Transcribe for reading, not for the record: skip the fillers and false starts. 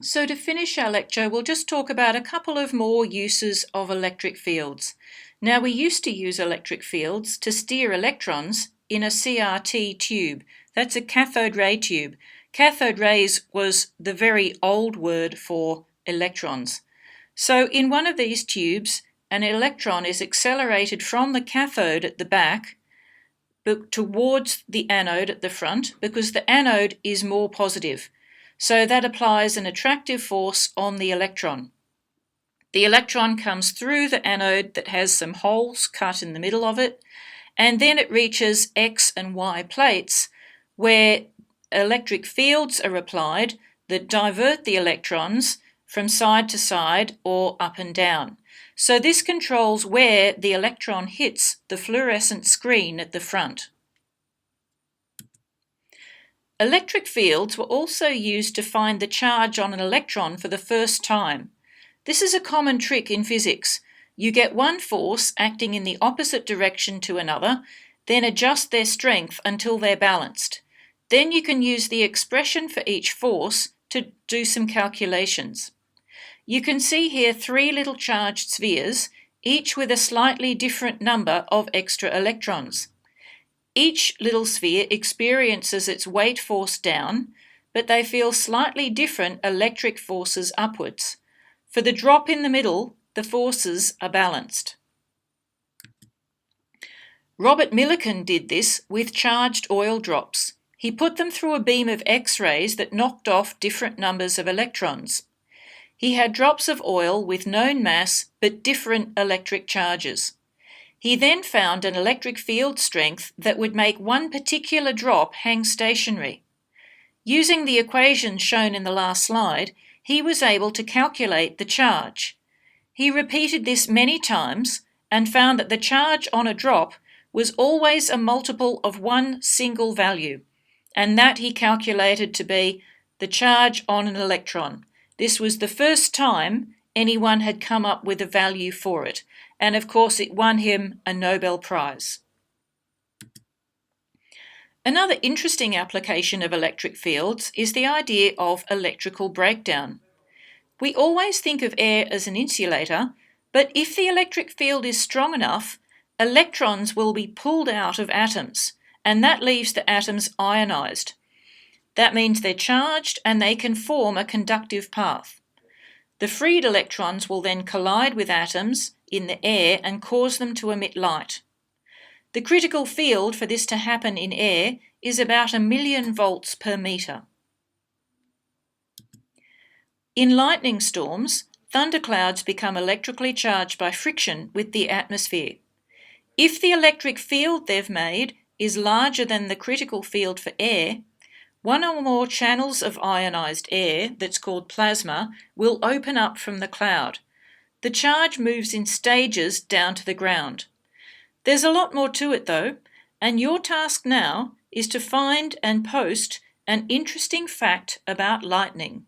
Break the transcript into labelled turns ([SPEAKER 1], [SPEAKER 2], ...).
[SPEAKER 1] So to finish our lecture, we'll just talk about a couple of more uses of electric fields. Now, we used to use electric fields to steer electrons in a CRT tube. That's a cathode ray tube. Cathode rays was the very old word for electrons. So in one of these tubes, an electron is accelerated from the cathode at the back towards the anode at the front because the anode is more positive. So that applies an attractive force on the electron. The electron comes through the anode that has some holes cut in the middle of it, and then it reaches X and Y plates where electric fields are applied that divert the electrons from side to side or up and down. So this controls where the electron hits the fluorescent screen at the front. Electric fields were also used to find the charge on an electron for the first time. This is a common trick in physics. You get one force acting in the opposite direction to another, then adjust their strength until they're balanced. Then you can use the expression for each force to do some calculations. You can see here 3 little charged spheres, each with a slightly different number of extra electrons. Each little sphere experiences its weight force down, but they feel slightly different electric forces upwards. For the drop in the middle, the forces are balanced. Robert Millikan did this with charged oil drops. He put them through a beam of X-rays that knocked off different numbers of electrons. He had drops of oil with known mass but different electric charges. He then found an electric field strength that would make one particular drop hang stationary. Using the equations shown in the last slide, he was able to calculate the charge. He repeated this many times and found that the charge on a drop was always a multiple of one single value, and that he calculated to be the charge on an electron. This was the first time anyone had come up with a value for it, and of course it won him a Nobel Prize. Another interesting application of electric fields is the idea of electrical breakdown. We always think of air as an insulator, but if the electric field is strong enough, electrons will be pulled out of atoms, and that leaves the atoms ionized. That means they're charged and they can form a conductive path. The freed electrons will then collide with atoms in the air and cause them to emit light. The critical field for this to happen in air is about 1,000,000 volts per meter. In lightning storms, thunderclouds become electrically charged by friction with the atmosphere. If the electric field they've made is larger than the critical field for air, one or more channels of ionized air, that's called plasma, will open up from the cloud. The charge moves in stages down to the ground. There's a lot more to it though, and your task now is to find and post an interesting fact about lightning.